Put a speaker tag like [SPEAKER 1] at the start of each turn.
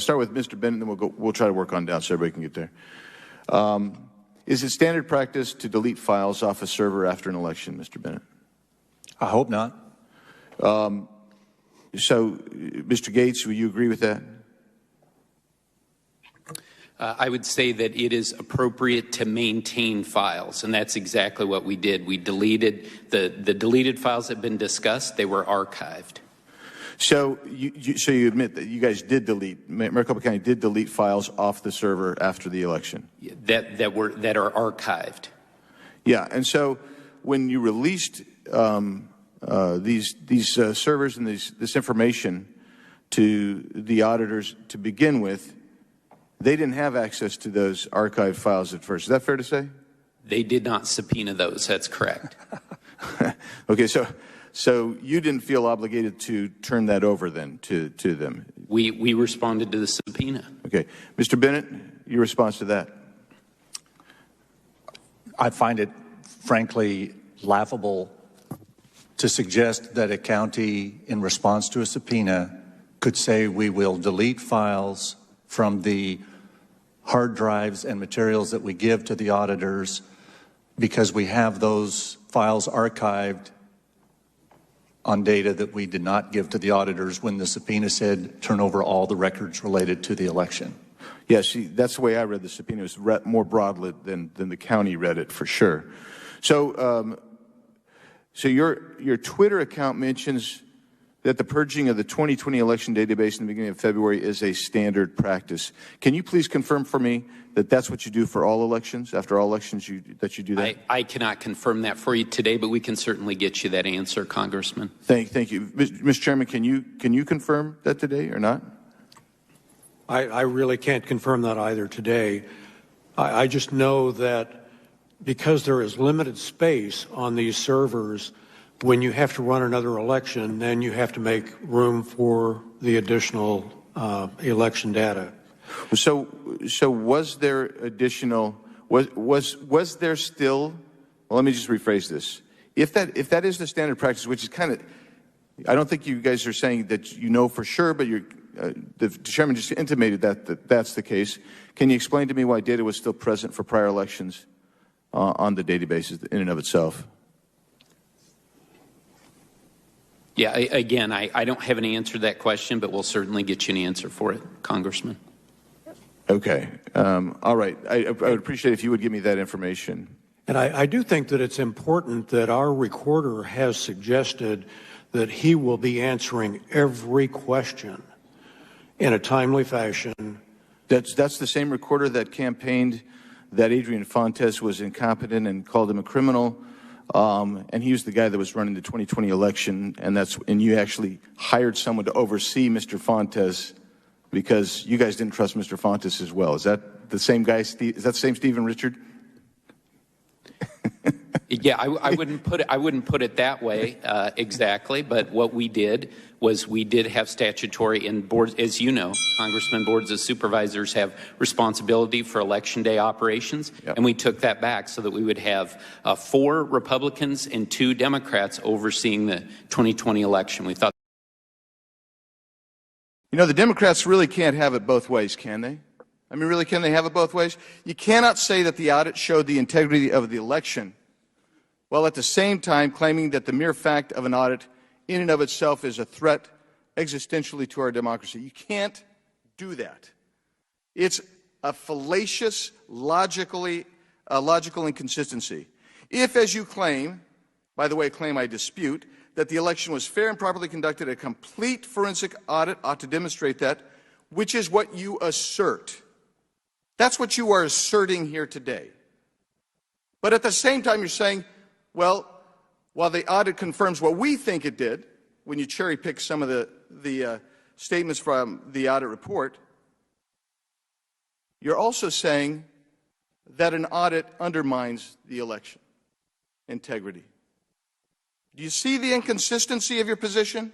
[SPEAKER 1] start with Mr. Bennett, and then we'll try to work on down so everybody can get there. Is it standard practice to delete files off a server after an election, Mr. Bennett?
[SPEAKER 2] I hope not.
[SPEAKER 1] So, Mr. Gates, will you agree with that?
[SPEAKER 3] I would say that it is appropriate to maintain files, and that's exactly what we did. We deleted the deleted files that have been discussed. They were archived.
[SPEAKER 1] So you admit that you guys did delete, Maricopa County did delete files off the server after the election?
[SPEAKER 3] That are archived.
[SPEAKER 1] Yeah, and so when you released these servers and this information to the auditors to begin with, they didn't have access to those archived files at first. Is that fair to say?
[SPEAKER 3] They did not subpoena those. That's correct.
[SPEAKER 1] Okay, so you didn't feel obligated to turn that over then to them?
[SPEAKER 3] We responded to the subpoena.
[SPEAKER 1] Okay. Mr. Bennett, your response to that?
[SPEAKER 2] I find it, frankly, laughable to suggest that a county, in response to a subpoena, could say we will delete files from the hard drives and materials that we give to the auditors because we have those files archived on data that we did not give to the auditors when the subpoena said turn over all the records related to the election.
[SPEAKER 1] Yes, that's the way I read the subpoena. It was read more broadly than the county read it, for sure. So, so your Twitter account mentions that the purging of the 2020 election database in the beginning of February is a standard practice. Can you please confirm for me that that's what you do for all elections? After all elections, that you do that?
[SPEAKER 3] I cannot confirm that for you today, but we can certainly get you that answer, Congressman.
[SPEAKER 1] Thank you, Mr. Chairman. Can you confirm that today or not?
[SPEAKER 4] I really can't confirm that either today. I just know that because there is limited space on these servers, when you have to run another election, then you have to make room for the additional election data.
[SPEAKER 1] So was there additional? Was there still? Well, let me just rephrase this. If that is the standard practice, which is kind of, I don't think you guys are saying that you know for sure, but the chairman just intimated that that's the case. Can you explain to me why data was still present for prior elections on the databases in and of itself?
[SPEAKER 3] Yeah, again, I don't have an answer to that question, but we'll certainly get you an answer for it, Congressman.
[SPEAKER 1] Okay. All right. I would appreciate if you would give me that information.
[SPEAKER 4] And I do think that it's important that our recorder has suggested that he will be answering every question in a timely fashion.
[SPEAKER 1] That's the same recorder that campaigned that Adrian Fontes was incompetent and called him a criminal. And he was the guy that was running the 2020 election, and you actually hired someone to oversee Mr. Fontes because you guys didn't trust Mr. Fontes as well. Is that the same guy? Is that the same Stephen Richard?
[SPEAKER 3] Yeah, I wouldn't put it that way exactly. But what we did was we did have statutory and boards, as you know, Congressman, boards of supervisors have responsibility for election day operations, yep. And we took that back so that we would have 4 Republicans and 2 Democrats overseeing the 2020 election. We thought,
[SPEAKER 1] you know, the Democrats really can't have it both ways, can they? I mean, really, can they have it both ways? You cannot say that the audit showed the integrity of the election, while at the same time claiming that the mere fact of an audit in and of itself is a threat existentially to our democracy. You can't do that. It's a fallacious, logical inconsistency. If, as you claim, by the way, a claim I dispute, that the election was fair and properly conducted, a complete forensic audit ought to demonstrate that, which is what you assert. That's what you are asserting here today. But at the same time, you're saying, well, while the audit confirms what we think it did, when you cherry pick some of the statements from the audit report, you're also saying that an audit undermines the election integrity. Do you see the inconsistency of your position?